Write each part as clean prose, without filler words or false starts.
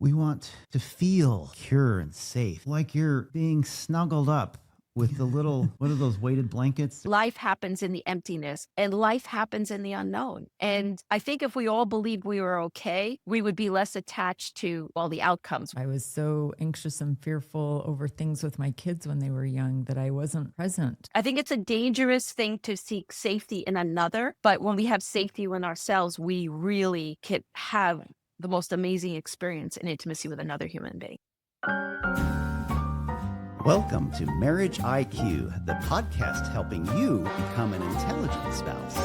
We want to feel secure and safe, like you're being snuggled up with the little, what are those weighted blankets? Life happens in the emptiness and life happens in the unknown. And I think if we all believed we were okay, we would be less attached to all the outcomes. I was so anxious and fearful over things with my kids when they were young that I wasn't present. I think it's a dangerous thing to seek safety in another, but when we have safety in ourselves, we really can have the most amazing experience and intimacy with another human being. Welcome to Marriage IQ, the podcast helping you become an intelligent spouse.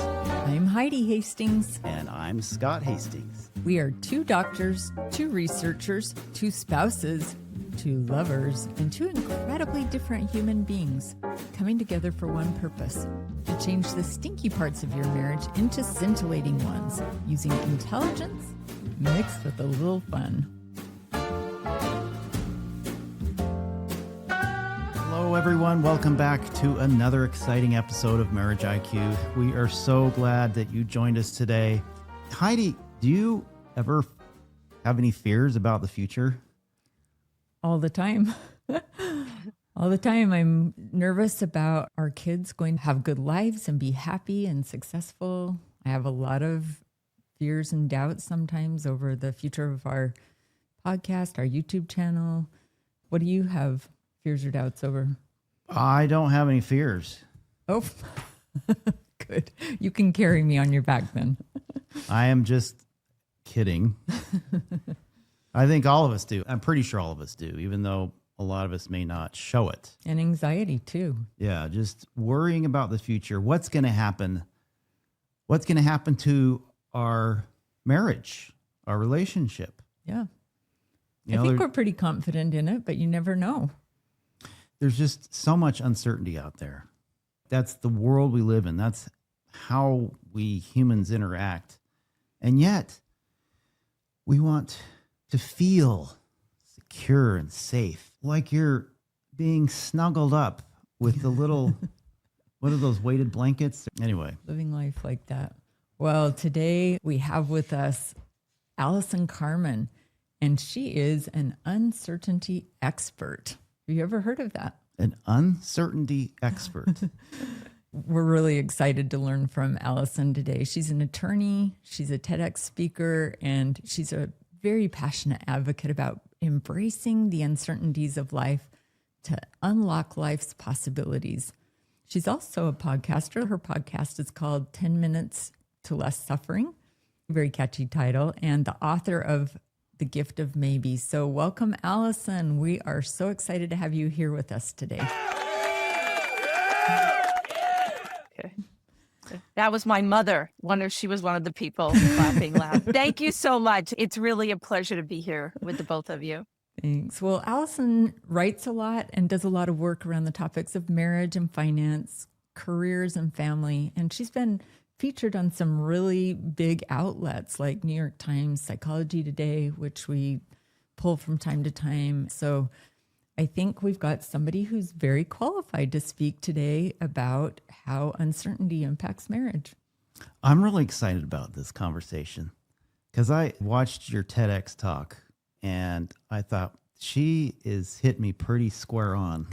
I'm Heidi Hastings. And I'm Scott Hastings. We are two doctors, two researchers, two spouses, two lovers, and two incredibly different human beings coming together for one purpose: to change the stinky parts of your marriage into scintillating ones, using intelligence mixed with a little fun. Hello, everyone. Welcome back to another exciting episode of Marriage IQ. We are so glad that you joined us today. Heidi, do you ever have any fears about the future? All the time. All the time. I'm nervous about our kids going to have good lives and be happy and successful. I have a lot of fears and doubts sometimes over the future of our podcast, our YouTube channel. What do you have fears or doubts over? I don't have any fears. Oh, good. You can carry me on your back then. I am just kidding. I think all of us do. I'm pretty sure all of us do, even though a lot of us may not show it. And anxiety too. Yeah, just worrying about the future. What's going to happen? What's going to happen to our marriage, our relationship? Yeah. I think we're pretty confident in it, but you never know. There's just so much uncertainty out there. That's the world we live in. That's how we humans interact. And yet, we want to feel secure and safe, like you're being snuggled up with the little, what are those weighted blankets? Anyway. Living life like that. Well, today we have with us Allison Carmen, and she is an uncertainty expert. Have you ever heard of that? An uncertainty expert. We're really excited to learn from Allison today. She's an attorney, she's a TEDx speaker, and she's a very passionate advocate about embracing the uncertainties of life to unlock life's possibilities. She's also a podcaster. Her podcast is called 10 Minutes to Less Suffering, very catchy title, and the author of The Gift of Maybe. So welcome, Allison. We are so excited to have you here with us today. Okay. That was my mother. She was one of the people clapping loud. Thank you so much. It's really a pleasure to be here with the both of you. Thanks. Well, Allison writes a lot and does a lot of work around the topics of marriage and finance, careers and family. And she's been featured on some really big outlets like New York Times, Psychology Today, which we pull from time to time. So I think we've got somebody who's very qualified to speak today about how uncertainty impacts marriage. I'm really excited about this conversation because I watched your TEDx talk and I thought she is hit me pretty square on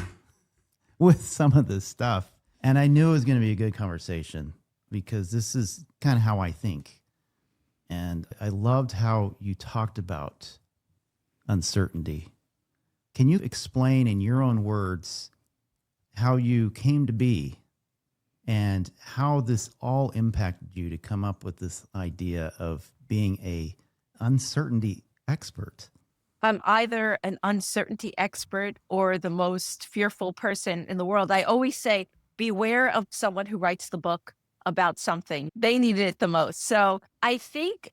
with some of this stuff. And I knew it was going to be a good conversation because this is kind of how I think. And I loved how you talked about uncertainty. Can you explain in your own words how you came to be and how this all impacted you to come up with this idea of being a uncertainty expert? I'm either an uncertainty expert or the most fearful person in the world. I always say, beware of someone who writes the book about something. They needed it the most. So I think,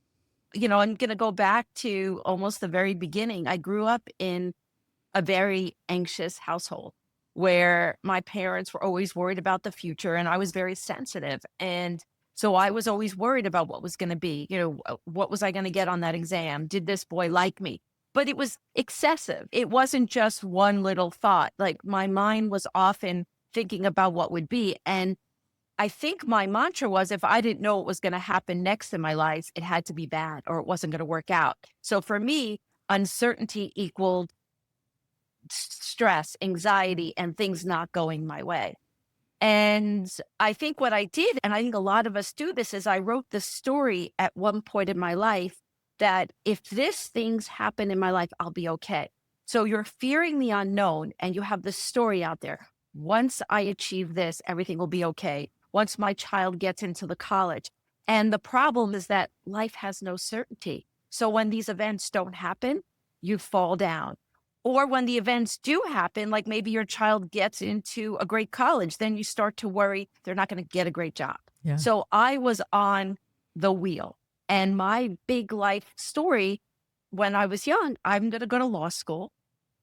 I'm going to go back to almost the very beginning. I grew up in a very anxious household where my parents were always worried about the future and I was very sensitive. And so I was always worried about what was going to be, what was I going to get on that exam? Did this boy like me? But it was excessive. It wasn't just one little thought. Like my mind was often thinking about what would be. And I think my mantra was, if I didn't know what was going to happen next in my life, it had to be bad or it wasn't going to work out. So for me, uncertainty equaled stress, anxiety, and things not going my way. And I think what I did, and I think a lot of us do this, is I wrote this story at one point in my life that if this things happen in my life, I'll be okay. So you're fearing the unknown and you have this story out there. Once I achieve this, everything will be okay. Once my child gets into the college. And the problem is that life has no certainty. So when these events don't happen, you fall down. Or when the events do happen, like maybe your child gets into a great college, then you start to worry they're not going to get a great job. Yeah. So I was on the wheel. And my big life story when I was young, I'm going to go to law school.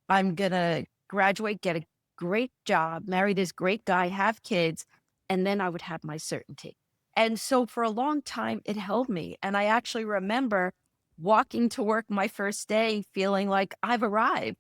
I'm going to graduate, get a great job, marry this great guy, have kids, and then I would have my certainty. And so for a long time, it held me. And I actually remember walking to work my first day feeling like I've arrived.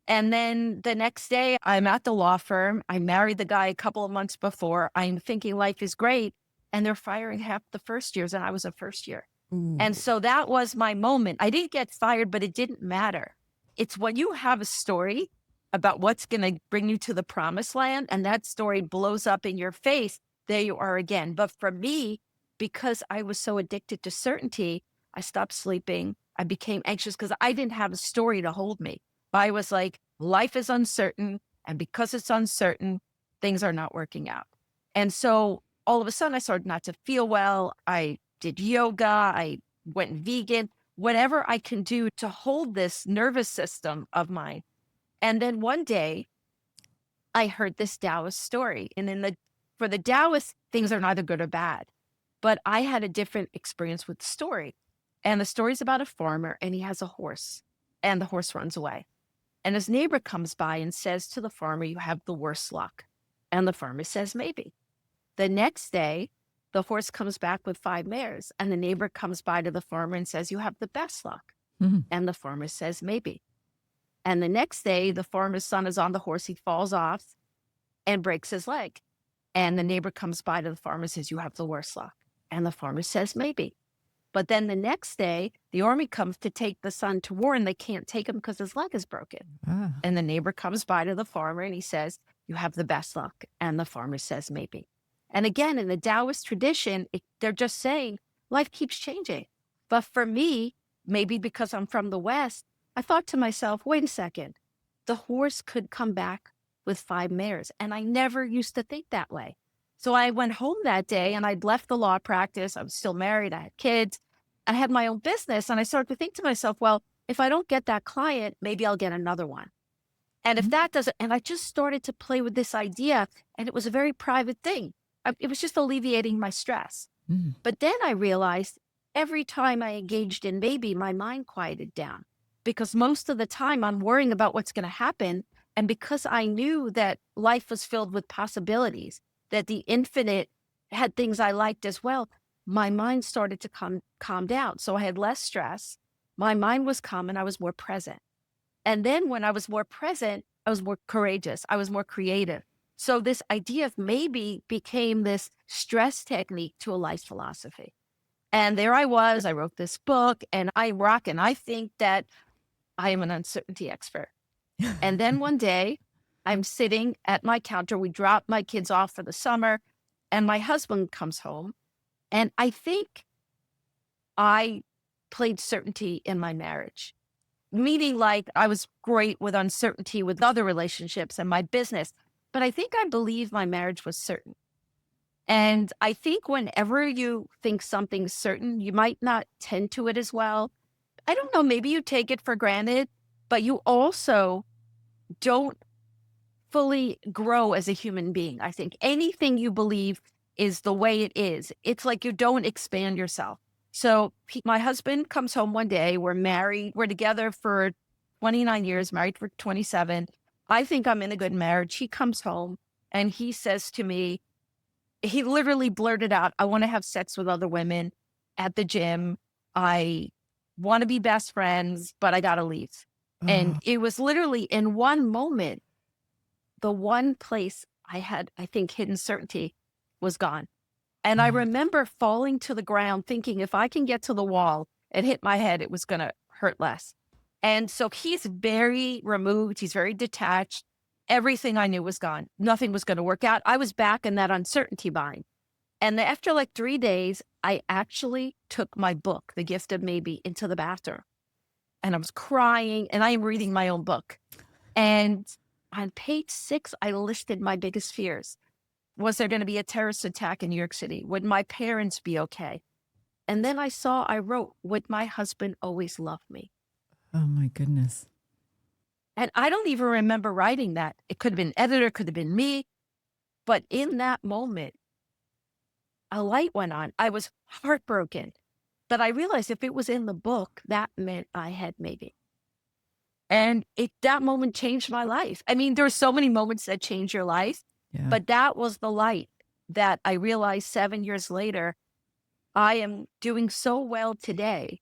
And then the next day, I'm at the law firm. I married the guy a couple of months before. I'm thinking life is great. And they're firing half the first years, and I was a first year. Ooh. And so that was my moment. I didn't get fired, but it didn't matter. It's when you have a story about what's going to bring you to the promised land, and that story blows up in your face, there you are again. But for me, because I was so addicted to certainty, I stopped sleeping. I became anxious because I didn't have a story to hold me. I was like, life is uncertain. And because it's uncertain, things are not working out. And so all of a sudden I started not to feel well. I did yoga. I went vegan, whatever I can do to hold this nervous system of mine. And then one day I heard this Taoist story. And for the Taoist, things are neither good or bad. But I had a different experience with the story. And the story's about a farmer, and he has a horse, and the horse runs away. And his neighbor comes by and says to the farmer, "You have the worst luck." And the farmer says, "Maybe." The next day, the horse comes back with 5 mares, and the neighbor comes by to the farmer and says, "You have the best luck." Mm-hmm. And the farmer says, "Maybe." And the next day, the farmer's son is on the horse. He falls off and breaks his leg. And the neighbor comes by to the farmer and says, "You have the worst luck." And the farmer says, "Maybe." But then the next day, the army comes to take the son to war, and they can't take him because his leg is broken. Ah. And the neighbor comes by to the farmer and he says, "You have the best luck." And the farmer says, "Maybe." And again, in the Taoist tradition, they're just saying life keeps changing. But for me, maybe because I'm from the West, I thought to myself, wait a second, the horse could come back with 5 mares. And I never used to think that way. So I went home that day and I'd left the law practice. I was still married. I had kids. I had my own business. And I started to think to myself, well, if I don't get that client, maybe I'll get another one. And if that doesn't, and I just started to play with this idea, and it was a very private thing. It was just alleviating my stress. Mm. But then I realized every time I engaged in maybe, my mind quieted down because most of the time I'm worrying about what's going to happen. And because I knew that life was filled with possibilities, that the infinite had things I liked as well, my mind started to calm down. So I had less stress. My mind was calm and I was more present. And then when I was more present, I was more courageous. I was more creative. So this idea of maybe became this stress technique to a life philosophy. And there I was, I wrote this book and I rock. And I think that I am an uncertainty expert. And then one day I'm sitting at my counter. We drop my kids off for the summer and my husband comes home. And I think I played certainty in my marriage, meaning like I was great with uncertainty with other relationships and my business. But I think I believe my marriage was certain. And I think whenever you think something's certain, you might not tend to it as well. I don't know, maybe you take it for granted, but you also don't fully grow as a human being. I think anything you believe is the way it is. It's like you don't expand yourself. So my husband comes home one day, we're married, we're together for 29 years, married for 27. I think I'm in a good marriage. He comes home and he says to me, he literally blurted out, "I want to have sex with other women at the gym. I want to be best friends, but I got to leave." And it was literally in one moment, the one place I had, I think, hidden certainty was gone. And I remember falling to the ground thinking if I can get to the wall and hit my head, it was going to hurt less. And so he's very removed. He's very detached. Everything I knew was gone. Nothing was going to work out. I was back in that uncertainty bind. And after like 3 days, I actually took my book, The Gift of Maybe, into the bathroom. And I was crying, and I am reading my own book. And on page 6, I listed my biggest fears. Was there going to be a terrorist attack in New York City? Would my parents be okay? And then I wrote, would my husband always love me? Oh my goodness. And I don't even remember writing that. It could have been editor, could have been me. But in that moment, a light went on. I was heartbroken. But I realized if it was in the book, that meant I had maybe. And that moment changed my life. I mean, there are so many moments that change your life, Yeah. but that was the light that I realized 7 years later. I am doing so well today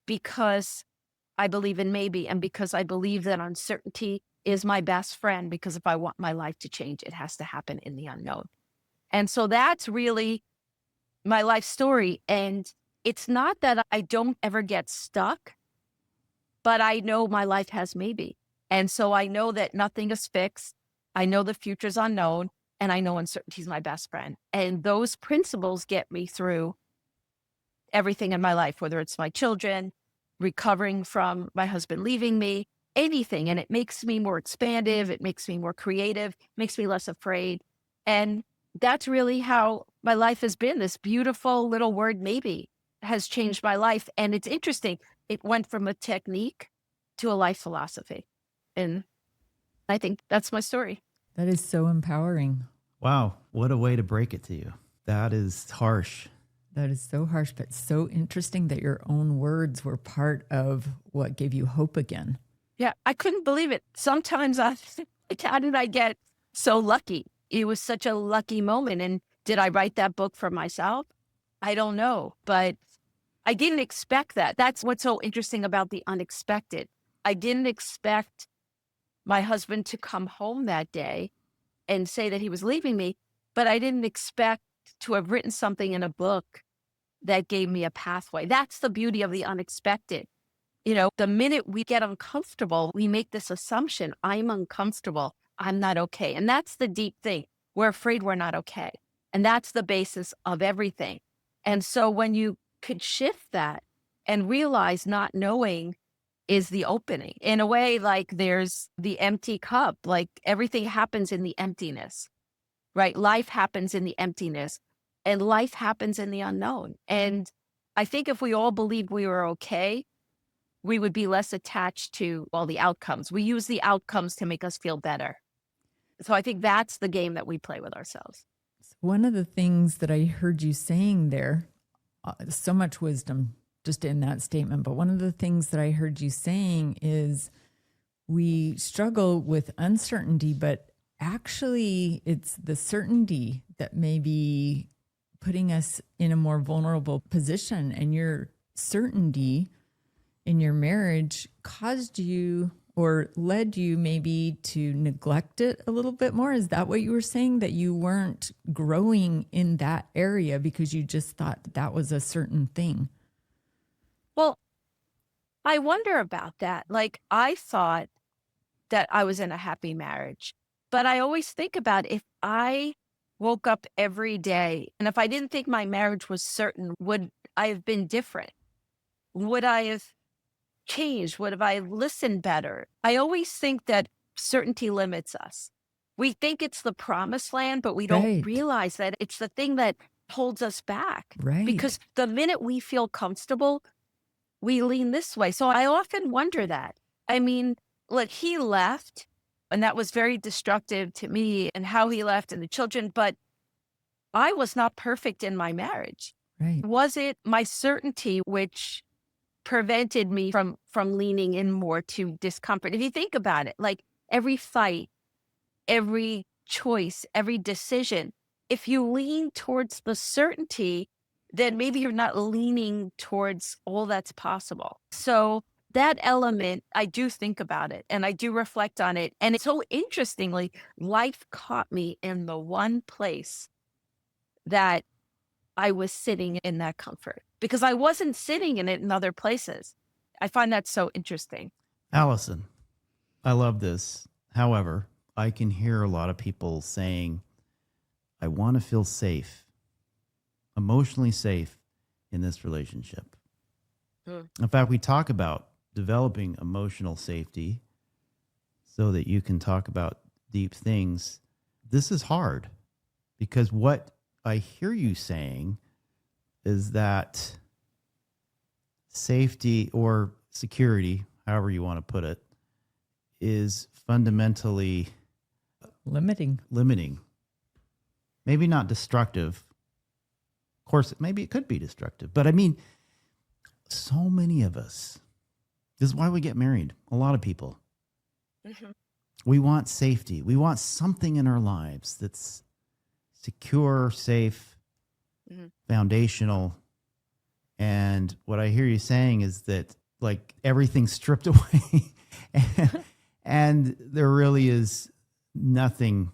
because I believe in maybe, and because I believe that uncertainty is my best friend, because if I want my life to change, it has to happen in the unknown. And so that's really my life story. And it's not that I don't ever get stuck, but I know my life has maybe. And so I know that nothing is fixed. I know the future's unknown, and I know uncertainty is my best friend. And those principles get me through everything in my life, whether it's my children, recovering from my husband leaving me, anything. And it makes me more expansive. It makes me more creative, makes me less afraid. And that's really how my life has been. This beautiful little word, maybe, has changed my life. And it's interesting. It went from a technique to a life philosophy. And I think that's my story. That is so empowering. Wow, what a way to break it to you. That is harsh. That is so harsh, but so interesting that your own words were part of what gave you hope again. Yeah, I couldn't believe it. Sometimes how did I get so lucky? It was such a lucky moment. And did I write that book for myself? I don't know, but I didn't expect that. That's what's so interesting about the unexpected. I didn't expect my husband to come home that day and say that he was leaving me, but I didn't expect to have written something in a book that gave me a pathway. That's the beauty of the unexpected. You know, the minute we get uncomfortable, we make this assumption, I'm uncomfortable, I'm not okay. And that's the deep thing. We're afraid we're not okay. And that's the basis of everything. And so when you could shift that and realize not knowing is the opening, in a way, like there's the empty cup, like everything happens in the emptiness, right? Life happens in the emptiness, and life happens in the unknown. And I think if we all believed we were okay, we would be less attached to all the outcomes. We use the outcomes to make us feel better. So I think that's the game that we play with ourselves. One of the things that I heard you saying there, so much wisdom just in that statement, but one of the things that I heard you saying is we struggle with uncertainty, but actually it's the certainty that may be putting us in a more vulnerable position. And your certainty in your marriage caused you or led you maybe to neglect it a little bit more. Is that what you were saying? That you weren't growing in that area because you just thought that was a certain thing? Well, I wonder about that. Like, I thought that I was in a happy marriage, but I always think about if I woke up every day and if I didn't think my marriage was certain, would I have been different? Would I have changed? Would have I listened better? I always think that certainty limits us. We think it's the promised land, but we don't Right. realize that it's the thing that holds us back. Right. Because the minute we feel comfortable, we lean this way. So I often wonder that. I mean, look, he left, and that was very destructive to me and how he left and the children, but I was not perfect in my marriage. Right. Was it my certainty which prevented me from leaning in more to discomfort? If you think about it, like every fight, every choice, every decision, if you lean towards the certainty, then maybe you're not leaning towards all that's possible. So that element, I do think about it and I do reflect on it. And it's so interestingly, life caught me in the one place that I was sitting in that comfort because I wasn't sitting in it in other places. I find that so interesting. Allison, I love this. However, I can hear a lot of people saying, I want to feel safe, emotionally safe in this relationship. In fact, we talk about developing emotional safety so that you can talk about deep things. This is hard because what I hear you saying is that safety or security, however you want to put it, is fundamentally Limiting. Maybe not destructive. Of course, maybe it could be destructive. But I mean, so many of us, this is why we get married. A lot of people. Mhm. We want safety. We want something in our lives that's secure, safe, foundational. And what I hear you saying is that like everything's stripped away and there really is nothing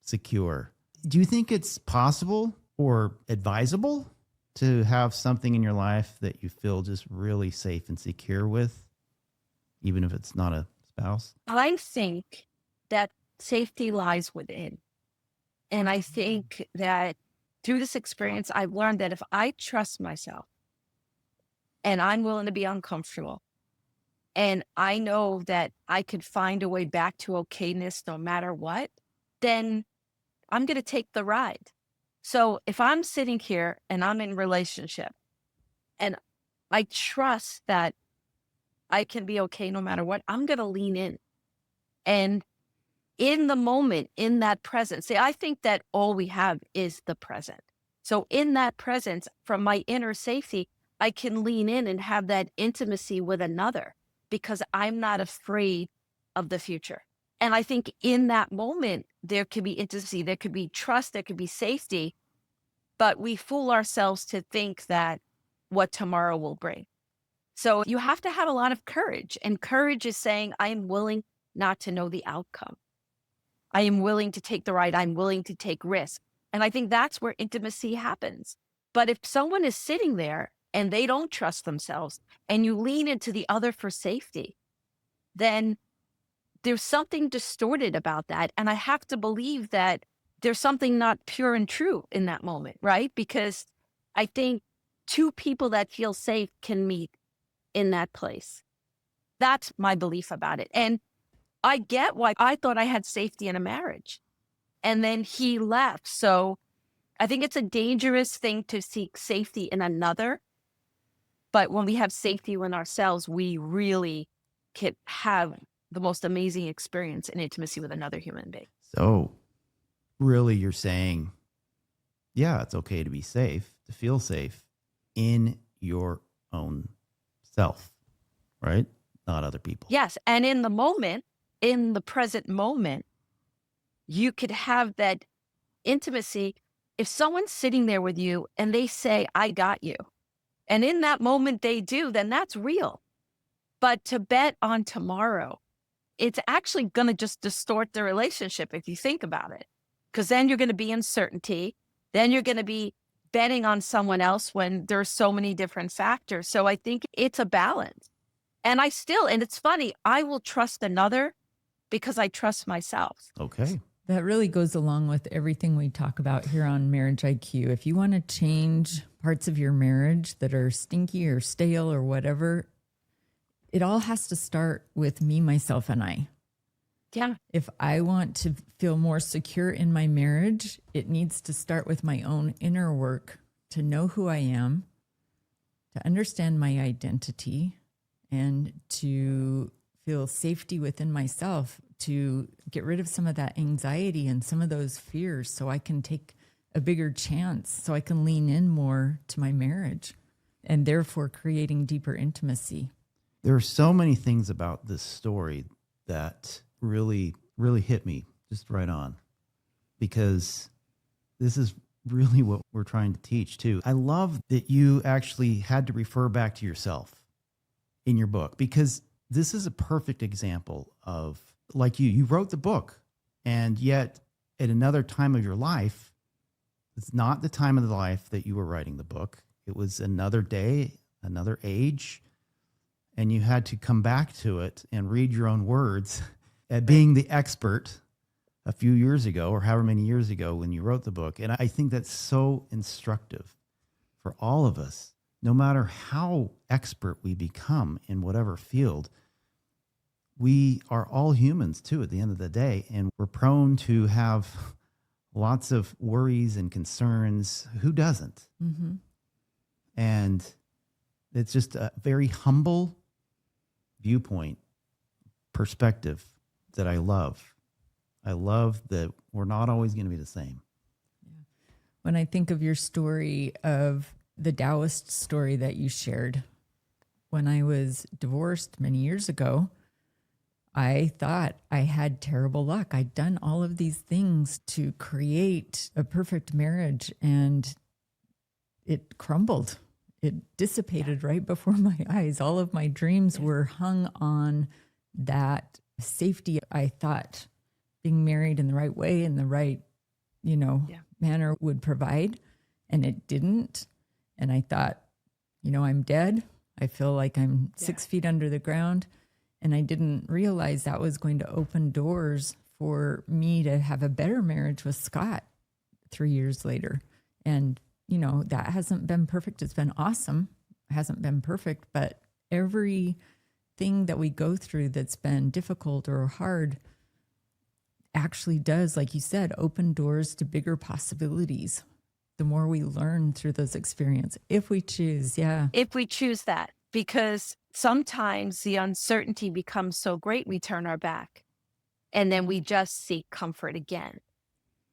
secure. Do you think it's possible or advisable to have something in your life that you feel just really safe and secure with, even if it's not a spouse? I think that safety lies within. And I think that through this experience, I've learned that if I trust myself and I'm willing to be uncomfortable, and I know that I could find a way back to okayness no matter what, then I'm going to take the ride. So if I'm sitting here and I'm in relationship and I trust that I can be okay no matter what, I'm going to lean in. And in the moment, in that presence, see, I think that all we have is the present. So in that presence, from my inner safety, I can lean in and have that intimacy with another because I'm not afraid of the future. And I think in that moment, there could be intimacy, there could be trust, there could be safety, but we fool ourselves to think that what tomorrow will bring. So you have to have a lot of courage. And courage is saying, I am willing not to know the outcome. I am willing to take the ride. I'm willing to take risks. And I think that's where intimacy happens. But if someone is sitting there and they don't trust themselves and you lean into the other for safety, then there's something distorted about that. And I have to believe that there's something not pure and true in that moment, right? Because I think two people that feel safe can meet in that place. That's my belief about it. And I get why I thought I had safety in a marriage. And then he left. So I think it's a dangerous thing to seek safety in another. But when we have safety in ourselves, we really can have the most amazing experience and intimacy with another human being. So really you're saying, yeah, it's okay to be safe, to feel safe in your own self, right? Not other people. Yes. And in the moment, in the present moment, you could have that intimacy. If someone's sitting there with you and they say, I got you, and in that moment they do, then that's real. But to bet on tomorrow, it's actually going to just distort the relationship if you think about it. Because then you're going to be in uncertainty. Then you're going to be betting on someone else when there's so many different factors. So I think it's a balance. And and it's funny, I will trust another because I trust myself. Okay. That really goes along with everything we talk about here on Marriage IQ. If you want to change parts of your marriage that are stinky or stale or whatever, it all has to start with me, myself, and I. Yeah. If I want to feel more secure in my marriage, it needs to start with my own inner work to know who I am, to understand my identity, and to feel safety within myself, to get rid of some of that anxiety and some of those fears so I can take a bigger chance, so I can lean in more to my marriage and therefore creating deeper intimacy. There are so many things about this story that really, really hit me just right on, because this is really what we're trying to teach too. I love that you actually had to refer back to yourself in your book, because this is a perfect example of, like, you wrote the book, and yet at another time of your life, it's not the time of the life that you were writing the book. It was another day, another age. and you had to come back to it and read your own words at being the expert a few years ago or however many years ago when you wrote the book. And I think that's so instructive for all of us, no matter how expert we become in whatever field. We are all humans too at the end of the day, and we're prone to have lots of worries and concerns. Who doesn't? Mm-hmm. And it's just a very humble viewpoint, perspective that I love. I love that we're not always going to be the same. When I think of your story of the Taoist story that you shared, when I was divorced many years ago, I thought I had terrible luck. I'd done all of these things to create a perfect marriage, and it crumbled. It dissipated right before my eyes. All of my dreams were hung on that safety. I thought being married in the right way, in the right, manner would provide, and it didn't. And I thought, I'm dead. I feel like I'm 6 feet under the ground. And I didn't realize that was going to open doors for me to have a better marriage with Scott 3 years later. And, that hasn't been perfect. It's been awesome. It hasn't been perfect, but everything that we go through that's been difficult or hard actually does, like you said, open doors to bigger possibilities. The more we learn through those experiences, if we choose, If we choose that, because sometimes the uncertainty becomes so great, we turn our back and then we just seek comfort again.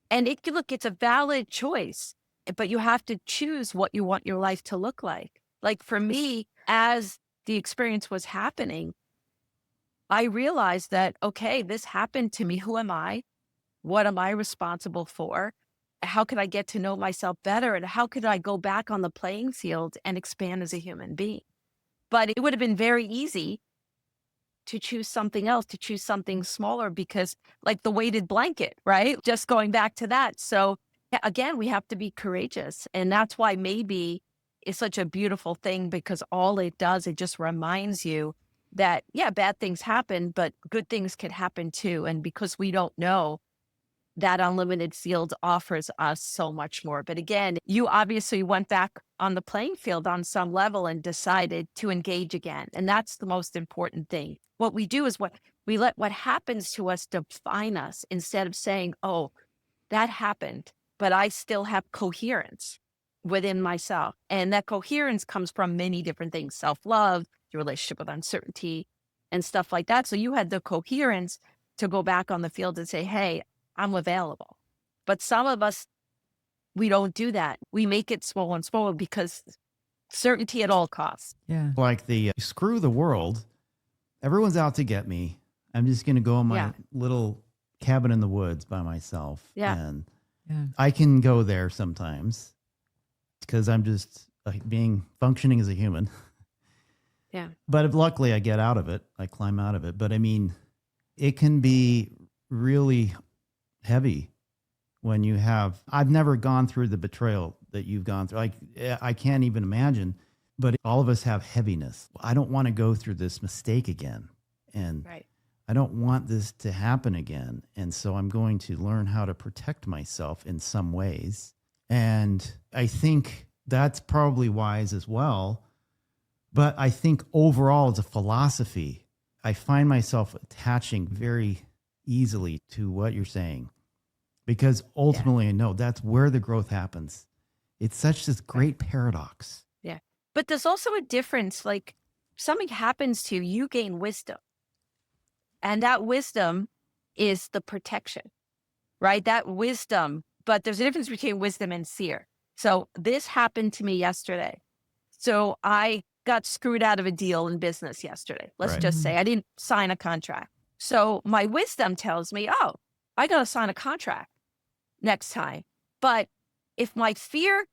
And it's a valid choice, but you have to choose what you want your life to look like. Like for me, as the experience was happening, I realized that, okay, this happened to me. Who am I? What am I responsible for? How could I get to know myself better? And how could I go back on the playing field and expand as a human being? But it would have been very easy to choose something else, to choose something smaller, because like the weighted blanket, right? Just going back to that. So again, we have to be courageous. And that's why maybe it's such a beautiful thing, because all it does, it just reminds you that, bad things happen, but good things can happen too. And because we don't know, that unlimited field offers us so much more. But again, you obviously went back on the playing field on some level and decided to engage again. And that's the most important thing. What we do is we let what happens to us define us, instead of saying, oh, that happened, but I still have coherence within myself. And that coherence comes from many different things: self-love, your relationship with uncertainty, and stuff like that. So you had the coherence to go back on the field and say, hey, I'm available. But some of us, we don't do that. We make it small and smaller because certainty at all costs. Yeah. Like the screw the world, everyone's out to get me. I'm just going to go in my little cabin in the woods by myself. Yeah. And I can go there sometimes because I'm just functioning as a human. Yeah. But luckily I get out of it. I climb out of it. But I mean, it can be really heavy when I've never gone through the betrayal that you've gone through. Like, I can't even imagine, but all of us have heaviness. I don't want to go through this mistake again. And I don't want this to happen again. And so I'm going to learn how to protect myself in some ways. And I think that's probably wise as well. But I think overall, as a philosophy, I find myself attaching very easily to what you're saying, because ultimately I know that's where the growth happens. It's such this great paradox. Yeah. But there's also a difference. Like, something happens to you, you gain wisdom. And that wisdom is the protection, right? That wisdom, but there's a difference between wisdom and fear. So this happened to me yesterday. So I got screwed out of a deal in business yesterday. Let's just say I didn't sign a contract. So my wisdom tells me, oh, I got to sign a contract next time. But if my fear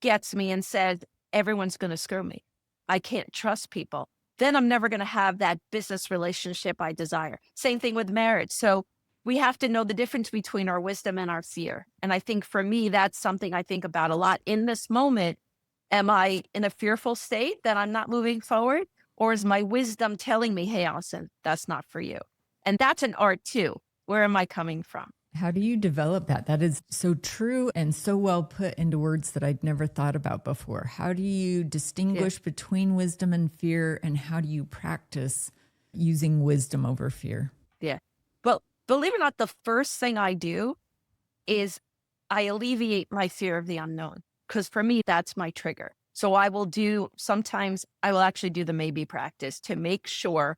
gets me and says, everyone's going to screw me, I can't trust people, then I'm never going to have that business relationship I desire. Same thing with marriage. So we have to know the difference between our wisdom and our fear. And I think for me, that's something I think about a lot in this moment. Am I in a fearful state that I'm not moving forward? Or is my wisdom telling me, hey, Allison, that's not for you? And that's an art too. Where am I coming from? How do you develop that? That is so true and so well put into words that I'd never thought about before. How do you distinguish between wisdom and fear, and how do you practice using wisdom over fear? Yeah. Well, believe it or not, the first thing I do is I alleviate my fear of the unknown, because for me, that's my trigger. So sometimes I will actually do the maybe practice to make sure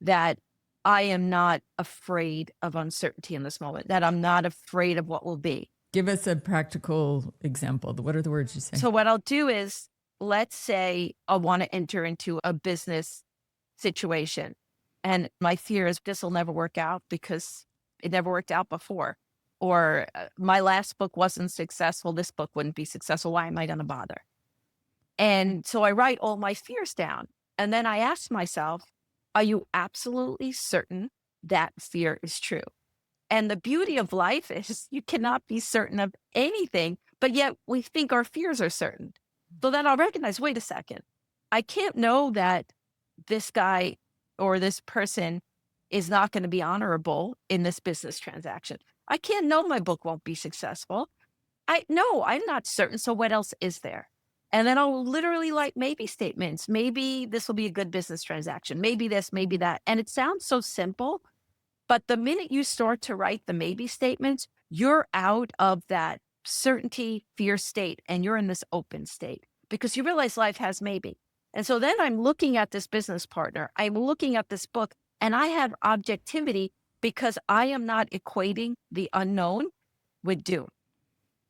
that I am not afraid of uncertainty in this moment, that I'm not afraid of what will be. Give us a practical example. What are the words you say? So what I'll do is, let's say I want to enter into a business situation, and my fear is this will never work out because it never worked out before. Or my last book wasn't successful. This book wouldn't be successful. Why am I going to bother? And so I write all my fears down. And then I ask myself, are you absolutely certain that fear is true? And the beauty of life is you cannot be certain of anything, but yet we think our fears are certain. So then I'll recognize, wait a second, I can't know that this guy or this person is not going to be honorable in this business transaction. I can't know my book won't be successful. I'm not certain. So what else is there? And then I'll literally like maybe statements. Maybe this will be a good business transaction. Maybe this, maybe that. And it sounds so simple, but the minute you start to write the maybe statements, you're out of that certainty, fear state, and you're in this open state because you realize life has maybe. And so then I'm looking at this business partner, I'm looking at this book, and I have objectivity because I am not equating the unknown with doom.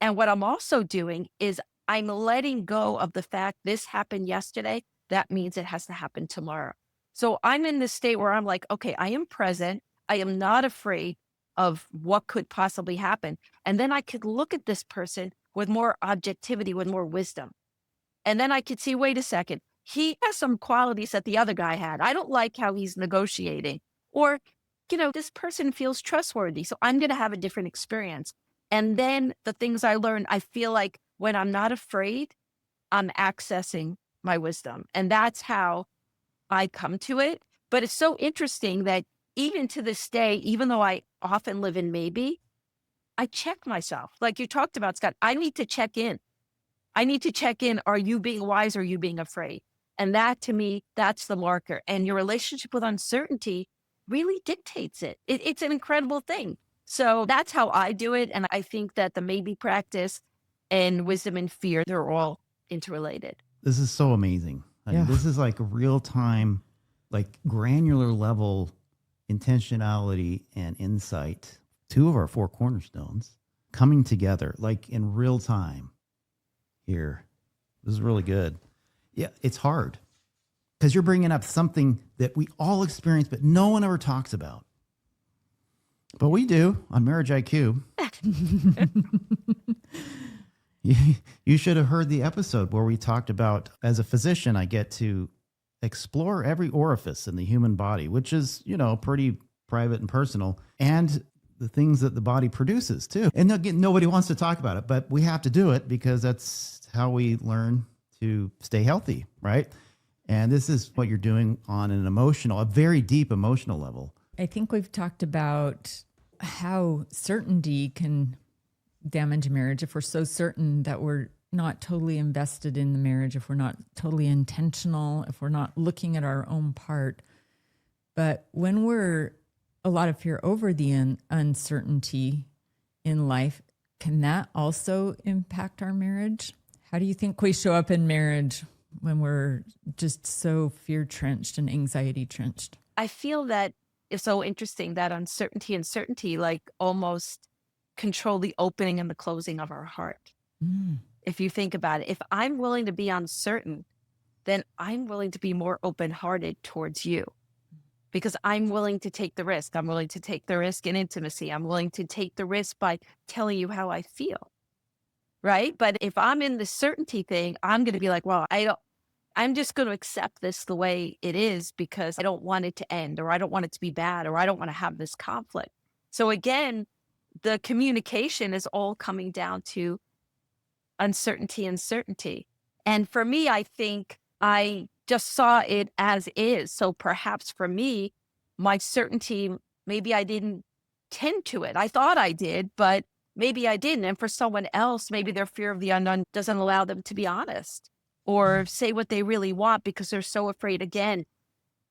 And what I'm also doing is I'm letting go of the fact this happened yesterday. That means it has to happen tomorrow. So I'm in this state where I'm like, okay, I am present. I am not afraid of what could possibly happen. And then I could look at this person with more objectivity, with more wisdom. And then I could see, wait a second, he has some qualities that the other guy had. I don't like how he's negotiating. Or, this person feels trustworthy. So I'm going to have a different experience. And then the things I learned, I feel like when I'm not afraid, I'm accessing my wisdom. And that's how I come to it. But it's so interesting that even to this day, even though I often live in maybe, I check myself. Like you talked about, Scott, I need to check in. Are you being wise or are you being afraid? And that to me, that's the marker. And your relationship with uncertainty really dictates it. It's an incredible thing. So that's how I do it. And I think that the maybe practice and wisdom and fear, they're all interrelated. This is so amazing. I mean, this is like real time, like granular level intentionality and insight. Two of our four cornerstones coming together like in real time here. This is really good. Yeah, it's hard because you're bringing up something that we all experience, but no one ever talks about. But we do on Marriage IQ. You should have heard the episode where we talked about, as a physician, I get to explore every orifice in the human body, which is, pretty private and personal, and the things that the body produces too. And again, nobody wants to talk about it, but we have to do it because that's how we learn to stay healthy, right? And this is what you're doing on a very deep emotional level. I think we've talked about how certainty can damage marriage if we're so certain that we're not totally invested in the marriage, if we're not totally intentional, if we're not looking at our own part. But when we're a lot of fear over the uncertainty in life, can that also impact our marriage? How do you think we show up in marriage when we're just so fear-trenched and anxiety-trenched? I feel that it's so interesting that uncertainty and certainty like almost control the opening and the closing of our heart. If you think about it, if I'm willing to be uncertain, then I'm willing to be more open-hearted towards you because I'm willing to take the risk. I'm willing to take the risk in intimacy. I'm willing to take the risk by telling you how I feel, right? But if I'm in the certainty thing, I'm going to be like, well, I'm just going to accept this the way it is because I don't want it to end, or I don't want it to be bad, or I don't want to have this conflict. So again, the communication is all coming down to uncertainty and certainty. And for me, I think I just saw it as is. So perhaps for me, my certainty, maybe I didn't tend to it. I thought I did, but maybe I didn't. And for someone else, maybe their fear of the unknown doesn't allow them to be honest or say what they really want because they're so afraid. Again,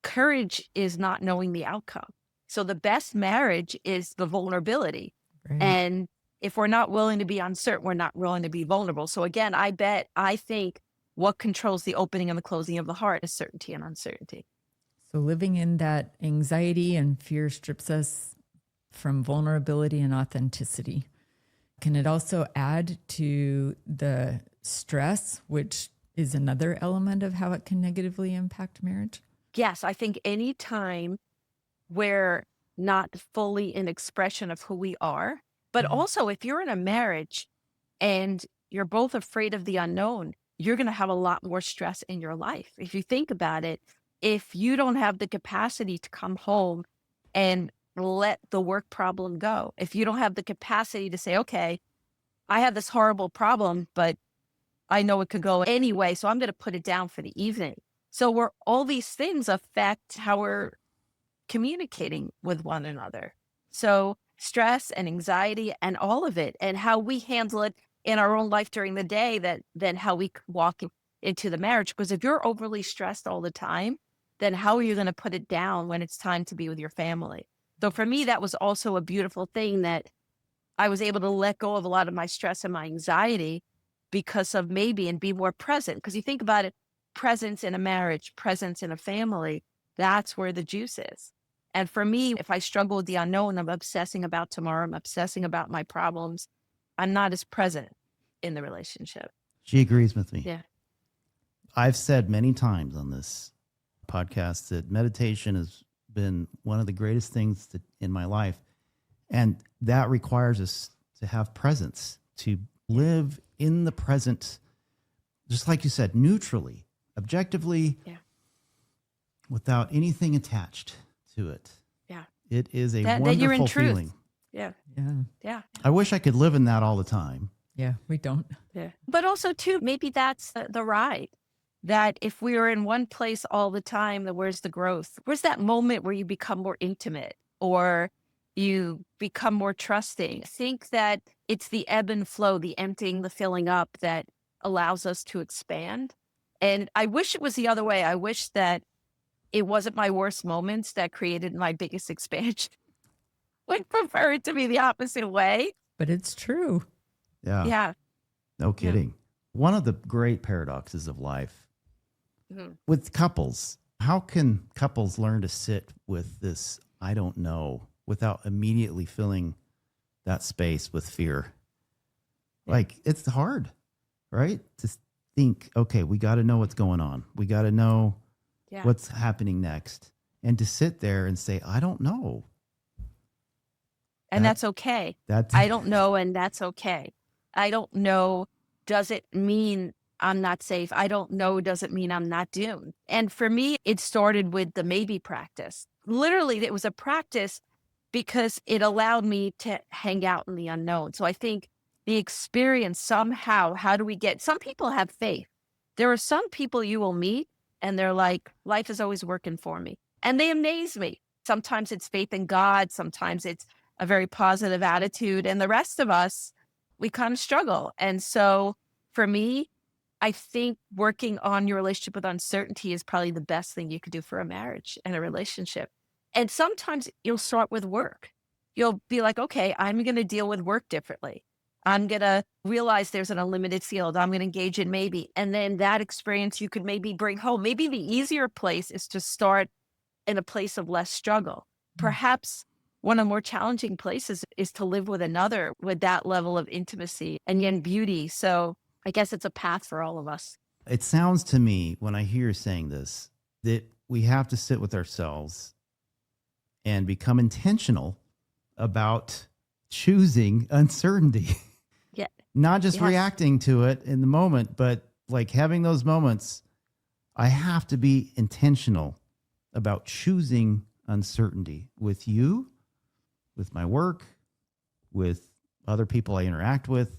courage is not knowing the outcome. So the best marriage is the vulnerability. Right. And if we're not willing to be uncertain, we're not willing to be vulnerable. So again, I think what controls the opening and the closing of the heart is certainty and uncertainty. So living in that anxiety and fear strips us from vulnerability and authenticity. Can it also add to the stress, which is another element of how it can negatively impact marriage? Yes, I think any time we're not fully an expression of who we are, but also if you're in a marriage and you're both afraid of the unknown, you're going to have a lot more stress in your life. If you think about it, if you don't have the capacity to come home and let the work problem go, if you don't have the capacity to say, okay, I have this horrible problem, but I know it could go anyway, so I'm going to put it down for the evening. So all these things affect how we're communicating with one another. So stress and anxiety and all of it, and how we handle it in our own life during the day, then how we walk into the marriage. Because if you're overly stressed all the time, then how are you going to put it down when it's time to be with your family? So for me, that was also a beautiful thing, that I was able to let go of a lot of my stress and my anxiety because of and be more present. Because you think about it, presence in a marriage, presence in a family, that's where the juice is. And for me, if I struggle with the unknown, I'm obsessing about tomorrow, I'm obsessing about my problems, I'm not as present in the relationship. She agrees with me. Yeah. I've said many times on this podcast that meditation has been one of the greatest things in my life. And that requires us to have presence, to live in the present, just like you said, neutrally, objectively, without anything attached to it. Yeah. It is a that you're in wonderful truth. feeling. Yeah. Yeah. Yeah. I wish I could live in that all the time. Yeah, we don't. Yeah. But also too, maybe that's the ride. That if we are in one place all the time, then where's the growth? Where's that moment where you become more intimate or you become more trusting? I think that it's the ebb and flow, the emptying, the filling up that allows us to expand. And I wish it was the other way. I wish that it wasn't my worst moments that created my biggest expansion. Would prefer it to be the opposite way. But it's true. Yeah. Yeah. No kidding. One of the great paradoxes of life with couples, how can couples learn to sit with this, I don't know, without immediately filling that space with fear? Like, it's hard, right? To think, okay, we got to know what's going on. We got to know what's happening next. And to sit there and say, I don't know. And that's okay. I don't know, and that's okay. I don't know doesn't mean I'm not safe. I don't know doesn't mean I'm not doomed. And for me, it started with the maybe practice. Literally, it was a practice because it allowed me to hang out in the unknown. So I think the experience somehow, how do we get, some people have faith. There are some people you will meet and they're like, life is always working for me. And they amaze me. Sometimes it's faith in God. Sometimes it's a very positive attitude. And the rest of us, we kind of struggle. And so for me, I think working on your relationship with uncertainty is probably the best thing you could do for a marriage and a relationship. And sometimes you'll start with work. You'll be like, okay, I'm going to deal with work differently. I'm going to realize there's an unlimited field. I'm going to engage in maybe. And then that experience you could maybe bring home. Maybe the easier place is to start in a place of less struggle. Perhaps one of the more challenging places is to live with another with that level of intimacy and yet beauty. So I guess it's a path for all of us. It sounds to me, when I hear you saying this, that we have to sit with ourselves and become intentional about choosing uncertainty. Yeah. Not just reacting to it in the moment, but like having those moments. I have to be intentional about choosing uncertainty with you, with my work, with other people I interact with.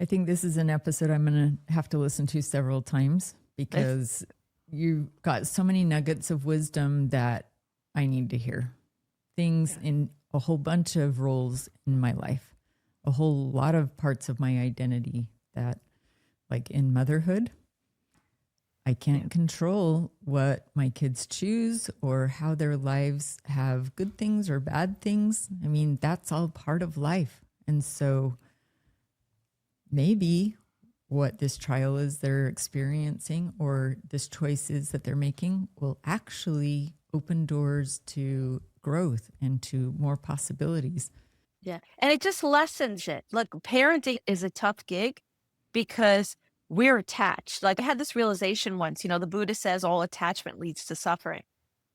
I think this is an episode I'm going to have to listen to several times because You got so many nuggets of wisdom that I need to hear. Things in a whole bunch of roles in my life, a whole lot of parts of my identity that, like in motherhood, I can't control what my kids choose or how their lives have good things or bad things. I mean, that's all part of life. And so maybe what this trial is they're experiencing or this choice is that they're making will actually open doors to growth and to more possibilities. Yeah. And it just lessens it. Look, parenting is a tough gig because we're attached. Like I had this realization once, the Buddha says all attachment leads to suffering.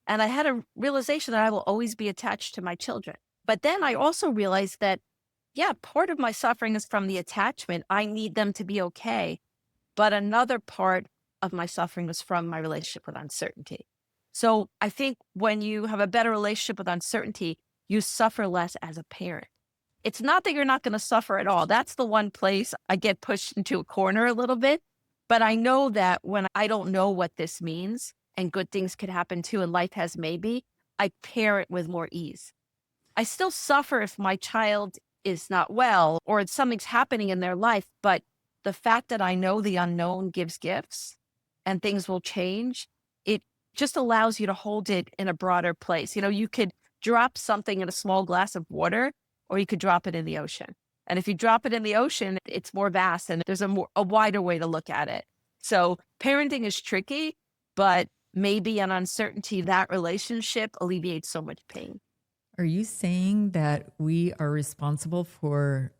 And I had a realization that I will always be attached to my children. But then I also realized that, yeah, part of my suffering is from the attachment. I need them to be okay. But another part of my suffering is from my relationship with uncertainty. So I think when you have a better relationship with uncertainty, you suffer less as a parent. It's not that you're not going to suffer at all. That's the one place I get pushed into a corner a little bit. But I know that when I don't know what this means and good things could happen too, and life has maybe, I parent with more ease. I still suffer if my child is not well or something's happening in their life. But the fact that I know the unknown gives gifts and things will change, it just allows you to hold it in a broader place. You could drop something in a small glass of water, or you could drop it in the ocean. And if you drop it in the ocean, it's more vast and there's a wider way to look at it. So parenting is tricky, but maybe an uncertainty, that relationship alleviates so much pain. Are you saying that we are responsible for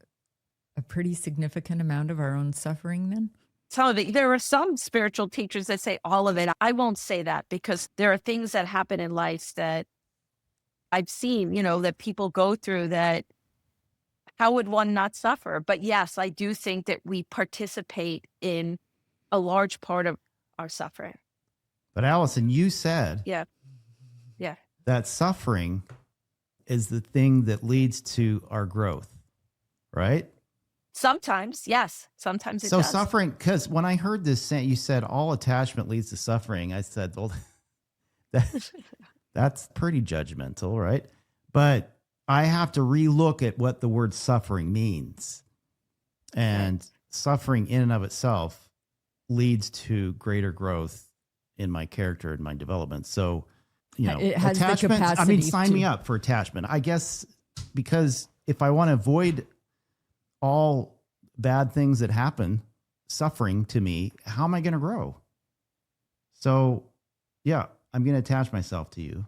a pretty significant amount of our own suffering then? Some of it. There are some spiritual teachers that say all of it. I won't say that because there are things that happen in life that I've seen, that people go through that how would one not suffer? But yes, I do think that we participate in a large part of our suffering. But Allison, you said Yeah. that suffering is the thing that leads to our growth, right? Sometimes, yes. Sometimes it So does. suffering, because when I heard this saying, you said all attachment leads to suffering. I said, well, that's pretty judgmental, right? But I have to relook at what the word suffering means. And suffering in and of itself leads to greater growth in my character and my development. So, it has the attachment, capacity sign me up for attachment. I guess because if I want to avoid all bad things that happen, suffering to me, how am I going to grow? So, yeah, I'm going to attach myself to you.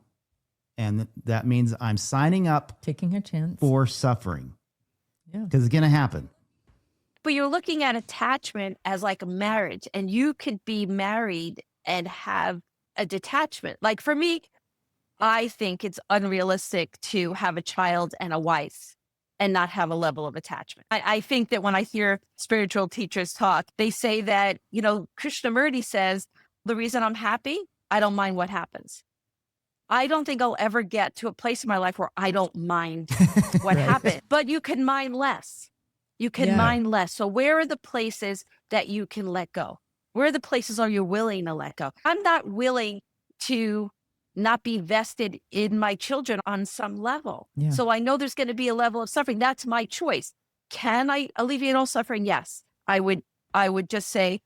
And that means I'm signing up, taking a chance for suffering. Yeah. Because it's going to happen. But you're looking at attachment as like a marriage, and you could be married and have a detachment. Like for me, I think it's unrealistic to have a child and a wife and not have a level of attachment. I think that when I hear spiritual teachers talk, they say that, Krishnamurti says, the reason I'm happy, I don't mind what happens. I don't think I'll ever get to a place in my life where I don't mind what happened, but you can mind less. You can mind less. So where are the places that you can let go? Where are the places are you willing to let go? I'm not willing to not be vested in my children on some level. Yeah. So I know there's going to be a level of suffering. That's my choice. Can I alleviate all suffering? Yes. I would just say,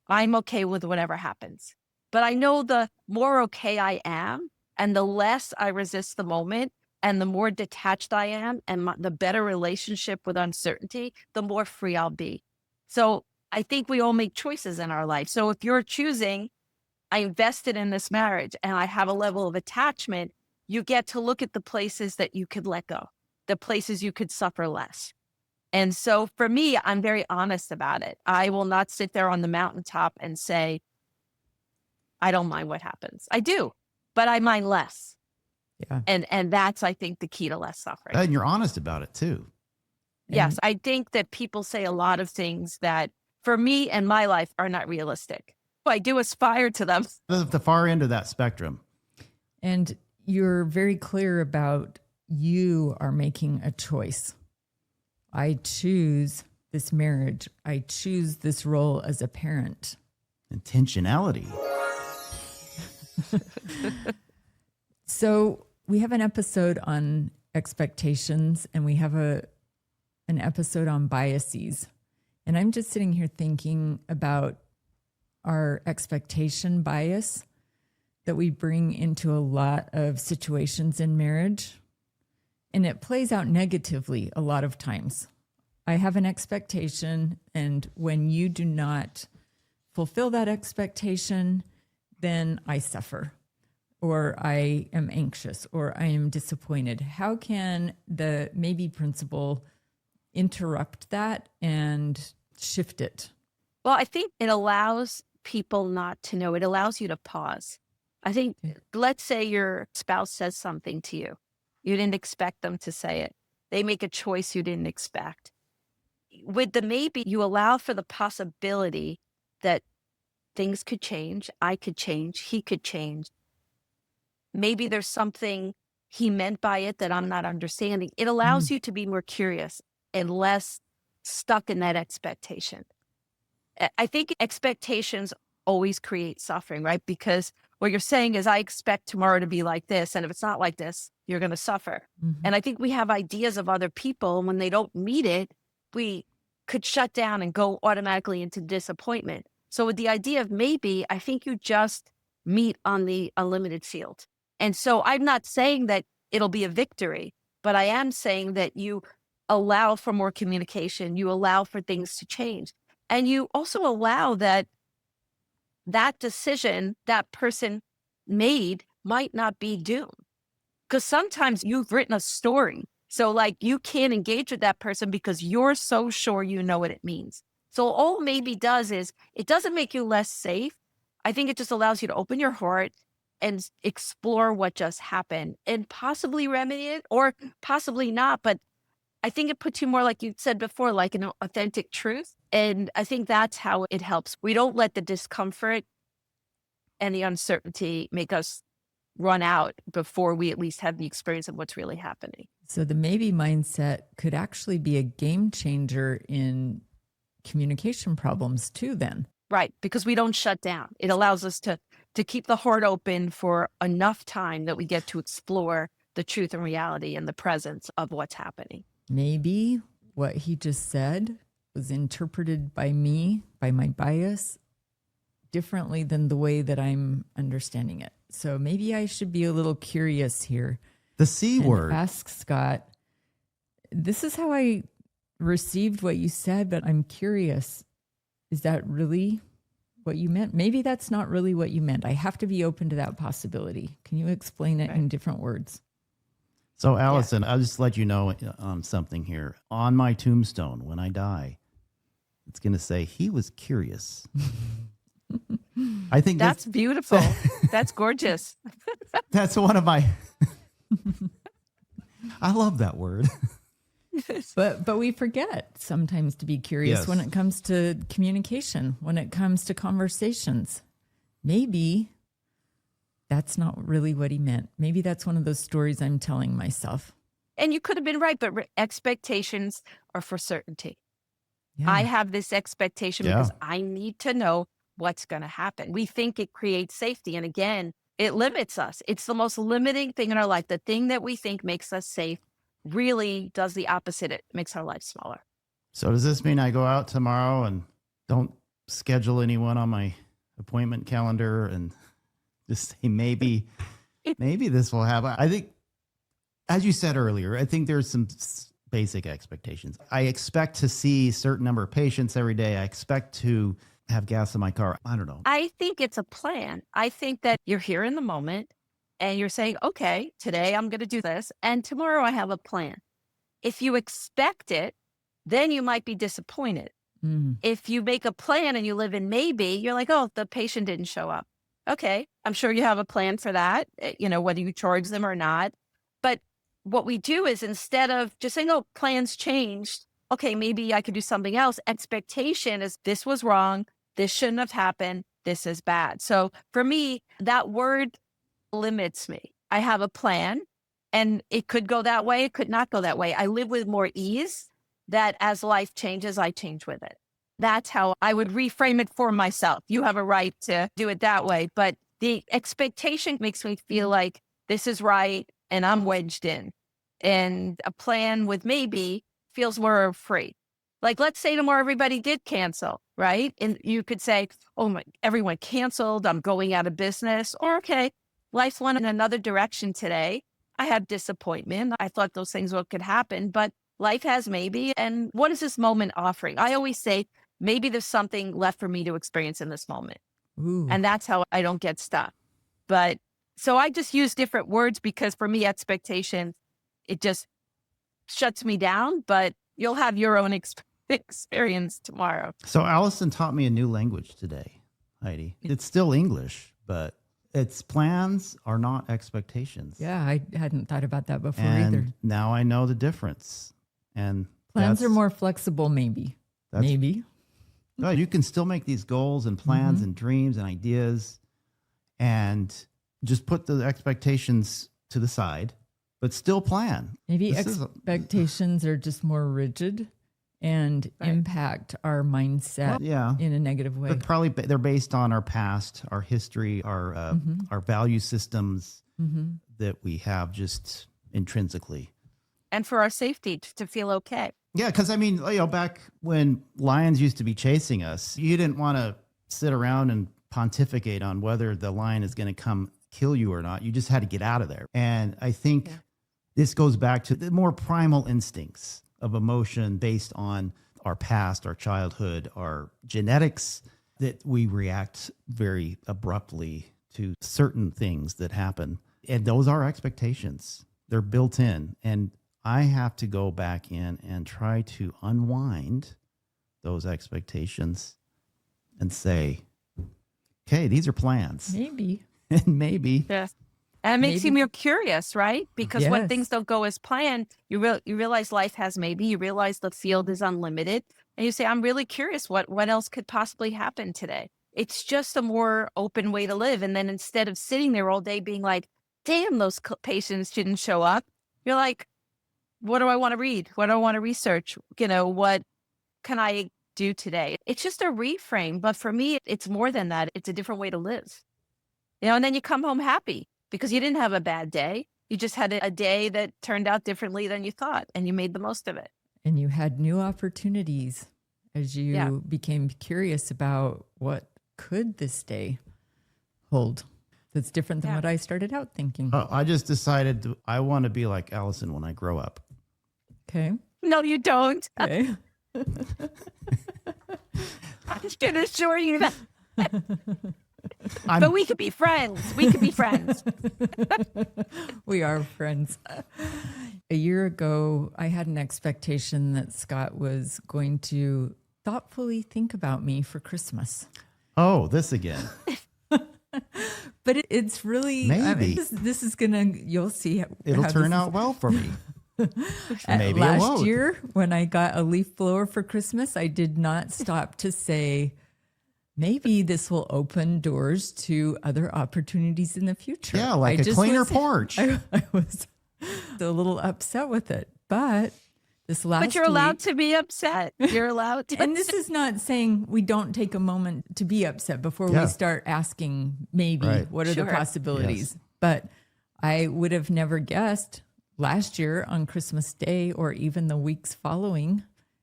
I'm okay with whatever happens. But I know the more okay I am and the less I resist the moment and the more detached I am and the better relationship with uncertainty, the more free I'll be. So I think we all make choices in our life. So if you're choosing, I invested in this marriage and I have a level of attachment, you get to look at the places that you could let go, the places you could suffer less. And so for me, I'm very honest about it. I will not sit there on the mountaintop and say, I don't mind what happens. I do, but I mind less. Yeah. And that's, I think, the key to less suffering. And you're honest about it too. Yes, I think that people say a lot of things that for me and my life are not realistic. I do aspire to them. The far end of that spectrum. And you're very clear about you are making a choice. I choose this marriage. I choose this role as a parent. Intentionality. So we have an episode on expectations, and we have an episode on biases. And I'm just sitting here thinking about our expectation bias that we bring into a lot of situations in marriage. And it plays out negatively a lot of times. I have an expectation, and when you do not fulfill that expectation, then I suffer, or I am anxious, or I am disappointed. How can the maybe principle interrupt that and shift it? Well, I think it allows people not to know. It allows you to pause. I think, let's say your spouse says something to you. You didn't expect them to say it. They make a choice you didn't expect. With the maybe, you allow for the possibility that things could change. I could change. He could change. Maybe there's something he meant by it that I'm not understanding. It allows you to be more curious and less stuck in that expectation. I think expectations always create suffering, right? Because what you're saying is, I expect tomorrow to be like this. And if it's not like this, you're going to suffer. And I think we have ideas of other people, and when they don't meet it, we could shut down and go automatically into disappointment. So with the idea of maybe, I think you just meet on the unlimited field. And so I'm not saying that it'll be a victory, but I am saying that you allow for more communication. You allow for things to change. And you also allow that decision that person made might not be doomed. Because sometimes you've written a story. So like, you can't engage with that person because you're so sure you know what it means. So all maybe does is, it doesn't make you less safe. I think it just allows you to open your heart and explore what just happened and possibly remedy it, or possibly not. But I think it puts you more, like you said before, like an authentic truth. And I think that's how it helps. We don't let the discomfort and the uncertainty make us run out before we at least have the experience of what's really happening. So the maybe mindset could actually be a game changer in communication problems too, then. Right, because we don't shut down. It allows us to keep the heart open for enough time that we get to explore the truth and reality and the presence of what's happening. Maybe what he just said was interpreted by me, by my bias, differently than the way that I'm understanding it. So maybe I should be a little curious here. The C word. Ask Scott, this is how I received what you said, but I'm curious. Is that really what you meant? Maybe that's not really what you meant. I have to be open to that possibility. Can you explain it in different words? So, Allison, I'll just let you know something here. On my tombstone, when I die, it's going to say, he was curious. I think that's beautiful. That's gorgeous. That's one of my... I love that word. But we forget sometimes to be curious when it comes to communication, when it comes to conversations. Maybe that's not really what he meant. Maybe that's one of those stories I'm telling myself. And you could have been right, but expectations are for certainty. Yeah. I have this expectation because I need to know what's going to happen. We think it creates safety. And again, it limits us. It's the most limiting thing in our life. The thing that we think makes us safe really does the opposite. It makes our life smaller. So does this mean I go out tomorrow and don't schedule anyone on my appointment calendar and just say, maybe this will happen? I think, as you said earlier, I think there's some basic expectations. I expect to see a certain number of patients every day. I expect to have gas in my car. I don't know. I think it's a plan. I think that you're here in the moment and you're saying, okay, today I'm going to do this, and tomorrow I have a plan. If you expect it, then you might be disappointed. If you make a plan and you live in maybe, you're like, oh, the patient didn't show up. Okay, I'm sure you have a plan for that, whether you charge them or not. But what we do is, instead of just saying, oh, plans changed, okay, maybe I could do something else. Expectation is, this was wrong. This shouldn't have happened. This is bad. So for me, that word limits me. I have a plan, and it could go that way. It could not go that way. I live with more ease that as life changes, I change with it. That's how I would reframe it for myself. You have a right to do it that way, but The expectation makes me feel like this is right and I'm wedged in. And a plan with maybe feels more free. Like, let's say tomorrow everybody did cancel, right? And you could say, oh my, everyone canceled. I'm going out of business. Or, okay, life went in another direction today. I had disappointment. I thought those things could happen, but life has maybe. And what is this moment offering? I always say, maybe there's something left for me to experience in this moment. Ooh. And that's how I don't get stuck. But so I just use different words because for me, expectation, it just shuts me down, but you'll have your own experience tomorrow. So Allison taught me a new language today, Heidi. It's still English, but its plans are not expectations. Yeah, I hadn't thought about that before And either. now I know the difference. And Plans are more flexible, maybe. Maybe. No, you can still make these goals and plans and dreams and ideas and just put the expectations to the side, but still plan. Maybe expectations are just more rigid and impact our mindset in a negative way. But probably they're based on our past, our history, our value systems that we have just intrinsically. And for our safety to feel okay. Yeah, because I mean, back when lions used to be chasing us, you didn't want to sit around and pontificate on whether the lion is going to come kill you or not. You just had to get out of there. And I think this goes back to the more primal instincts of emotion based on our past, our childhood, our genetics, that we react very abruptly to certain things that happen. And those are expectations. They're built in. And I have to go back in and try to unwind those expectations and say, okay, these are plans. Maybe. And maybe. Yes. And it makes you more curious, right? Because when things don't go as planned, you realize life has maybe. You realize the field is unlimited. And you say, I'm really curious what else could possibly happen today. It's just a more open way to live. And then instead of sitting there all day being like, damn, those patients didn't show up, you're like, what do I want to read? What do I want to research? What can I do today? It's just a reframe. But for me, it's more than that. It's a different way to live. And then you come home happy because you didn't have a bad day. You just had a day that turned out differently than you thought, and you made the most of it. And you had new opportunities as you became curious about what could this day hold. That's different than what I started out thinking. I just decided I want to be like Allison when I grow up. Okay. No, you don't. Okay. I can assure you that. But we could be friends. We could be friends. We are friends. A year ago, I had an expectation that Scott was going to thoughtfully think about me for Christmas. Oh, this again. But it's really, maybe this is going to, you'll see. It'll turn out well for me. Maybe last year, when I got a leaf blower for Christmas, I did not stop to say, maybe this will open doors to other opportunities in the future. Yeah, like a cleaner porch. I was a little upset with it, but this last But you're allowed to be upset. You're allowed to. And this is not saying we don't take a moment to be upset before we start asking maybe what are the possibilities. Yes. But I would have never guessed last year on Christmas Day or even the weeks following,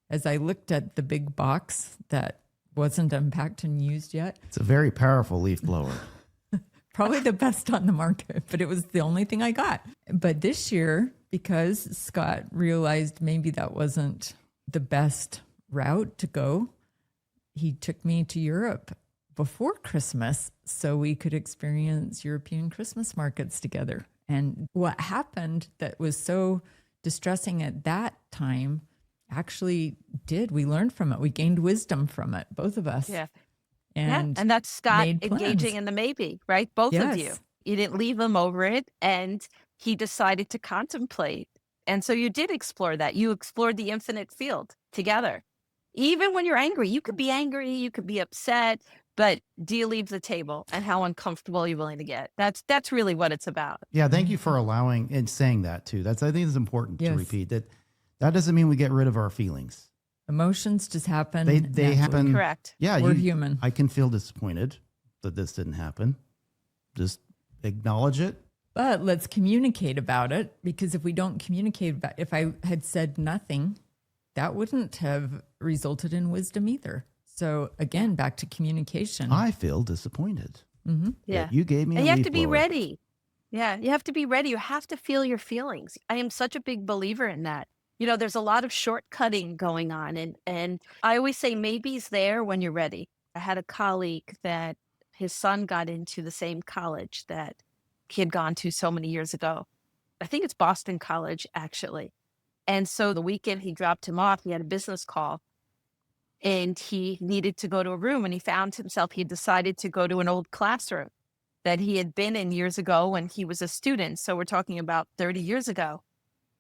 as I looked at the big box that wasn't unpacked and used yet. It's a very powerful leaf blower. Probably the best on the market, but it was the only thing I got. But this year, because Scott realized maybe that wasn't the best route to go, he took me to Europe before Christmas so we could experience European Christmas markets together. And what happened that was so distressing at that time actually we learned from it. We gained wisdom from it, both of us. Yeah. And that's Scott engaging in the maybe, right? Both of you. You didn't leave him over it, and he decided to contemplate. And so you did explore that. You explored the infinite field together. Even when you're angry, you could be angry, you could be upset, but do you leave the table, and how uncomfortable are you willing to get? That's really what it's about. Yeah, thank you for allowing and saying that too. I think it's important to repeat that. That doesn't mean we get rid of our feelings. Emotions just happen. They happen. Correct. Yeah, we're human. I can feel disappointed that this didn't happen. Just acknowledge it. But let's communicate about it, because if we don't communicate about, if I had said nothing, that wouldn't have resulted in wisdom either. So again, back to communication. I feel disappointed. Yeah. That you gave me And a you have leaf to be blower. ready. Yeah. You have to be ready. You have to feel your feelings. I am such a big believer in that. You know, there's a lot of shortcutting going on. And I always say maybe's there when you're ready. I had a colleague that his son got into the same college that he had gone to so many years ago. I think it's Boston College, actually. And so the weekend he dropped him off, he had a business call and he needed to go to a room, and he found himself, he decided to go to an old classroom that he had been in years ago when he was a student. So we're talking about 30 years ago.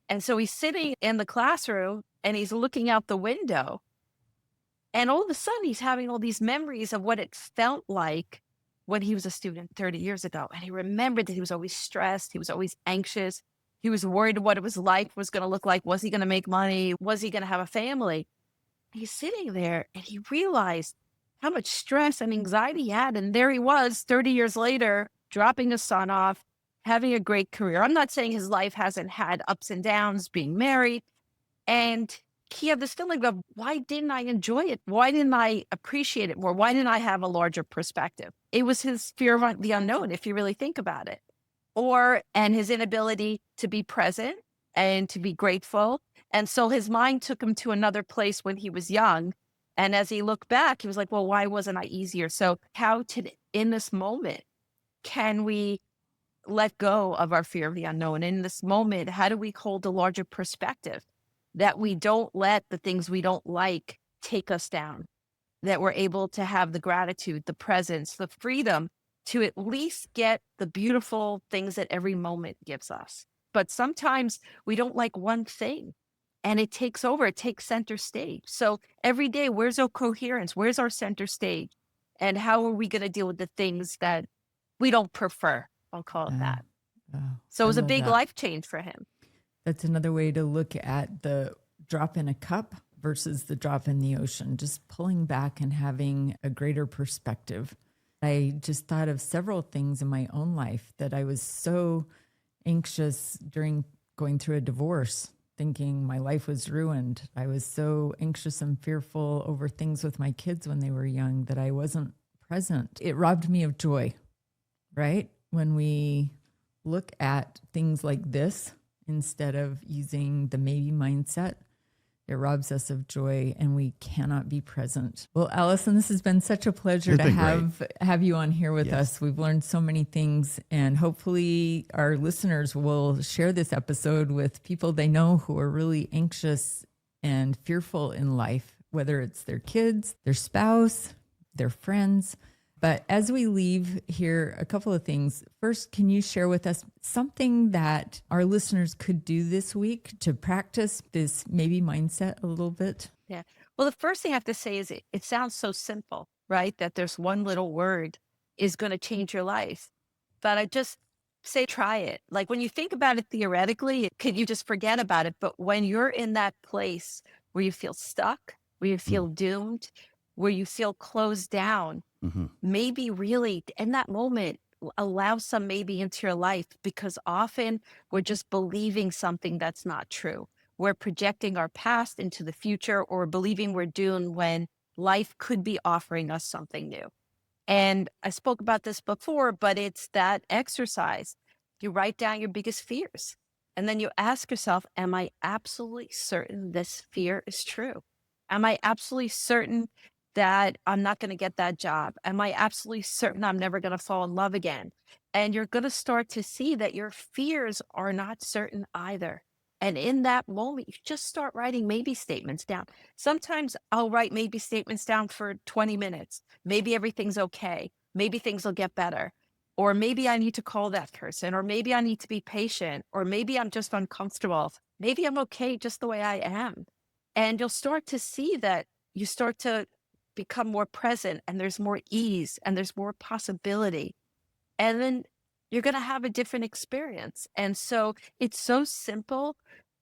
And so he's sitting in the classroom and he's looking out the window. And all of a sudden he's having all these memories of what it felt like when he was a student 30 years ago. And he remembered that he was always stressed. He was always anxious. He was worried what his life was going to look like. Was he going to make money? Was he going to have a family? He's sitting there and he realized how much stress and anxiety he had. And there he was 30 years later, dropping his son off, having a great career. I'm not saying his life hasn't had ups and downs, being married. And he had this feeling of, why didn't I enjoy it? Why didn't I appreciate it more? Why didn't I have a larger perspective? It was his fear of the unknown, if you really think about it. And his inability to be present and to be grateful. And so his mind took him to another place when he was young. And as he looked back, he was like, well, why wasn't I easier? So in this moment, can we let go of our fear of the unknown? In this moment, how do we hold a larger perspective that we don't let the things we don't like take us down, that we're able to have the gratitude, the presence, the freedom to at least get the beautiful things that every moment gives us. But sometimes we don't like one thing and it takes over, it takes center stage. So every day, where's our coherence? Where's our center stage? And how are we going to deal with the things that we don't prefer? I'll call it that. So it was a big life change for him. That's another way to look at the drop in a cup versus the drop in the ocean, just pulling back and having a greater perspective. I just thought of several things in my own life that I was so anxious during going through a divorce, thinking my life was ruined. I was so anxious and fearful over things with my kids when they were young that I wasn't present. It robbed me of joy, right? When we look at things like this, instead of using the maybe mindset, it robs us of joy and we cannot be present. Well, Allison, this has been such a pleasure to have you on here with us. We've learned so many things, and hopefully our listeners will share this episode with people they know who are really anxious and fearful in life, whether it's their kids, their spouse, their friends. But as we leave here, a couple of things. First, can you share with us something that our listeners could do this week to practice this maybe mindset a little bit? Yeah. Well, the first thing I have to say is it sounds so simple, right? That there's one little word is going to change your life. But I just say, try it. Like when you think about it theoretically, you just forget about it. But when you're in that place where you feel stuck, where you feel doomed, where you feel closed down, maybe really in that moment, allow some maybe into your life, because often we're just believing something that's not true. We're projecting our past into the future, or believing we're doomed when life could be offering us something new. And I spoke about this before, but it's that exercise. You write down your biggest fears, and then you ask yourself, am I absolutely certain this fear is true? Am I absolutely certain that I'm not going to get that job? Am I absolutely certain I'm never going to fall in love again? And you're going to start to see that your fears are not certain either. And in that moment, you just start writing maybe statements down. Sometimes I'll write maybe statements down for 20 minutes. Maybe everything's okay. Maybe things will get better. Or maybe I need to call that person. Or maybe I need to be patient. Or maybe I'm just uncomfortable. Maybe I'm okay just the way I am. And you'll start to see that you start to become more present, and there's more ease, and there's more possibility. And then you're going to have a different experience. And so it's so simple,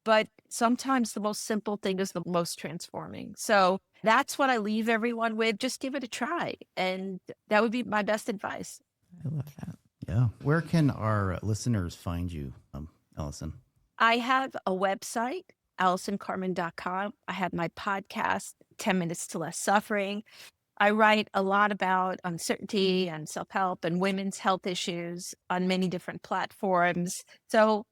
but sometimes the most simple thing is the most transforming. So that's what I leave everyone with. Just give it a try. And that would be my best advice. I love that. Yeah. Where can our listeners find you, Allison? I have a website, AllisonCarmen.com. I have my podcast, 10 Minutes to Less Suffering. I write a lot about uncertainty and self-help and women's health issues on many different platforms. So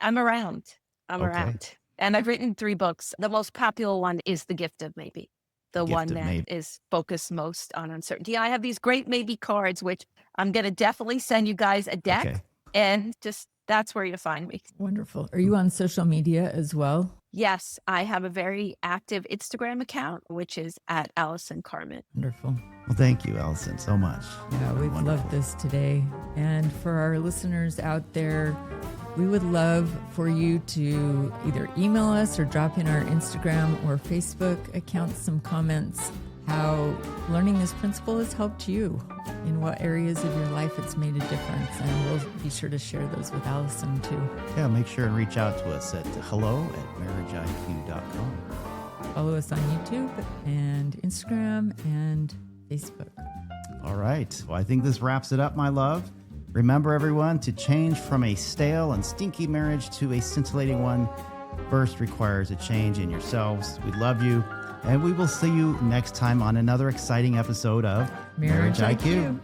I'm around. I'm Okay. around. And I've written 3 books. The most popular one is The Gift of Maybe, the Gift one of that Maybe. is focused most on uncertainty. I have these great maybe cards, which I'm going to definitely send you guys a deck. Okay. And just that's where you find me. Wonderful. Are you on social media as well? Yes, I have a very active Instagram account, which is at Allison Carmen. Wonderful. Well, thank you, Allison, so much. Yeah, we've Wonderful. loved this today. And for our listeners out there, we would love for you to either email us or drop in our Instagram or Facebook account some comments how learning this principle has helped you, in what areas of your life it's made a difference. And we'll be sure to share those with Allison too. Yeah, make sure and reach out to us at hello@marriageiq.com. Follow us on YouTube and Instagram and Facebook. All right. Well, I think this wraps it up, my love. Remember, everyone, to change from a stale and stinky marriage to a scintillating one first requires a change in yourselves. We love you, and we will see you next time on another exciting episode of Marriage IQ.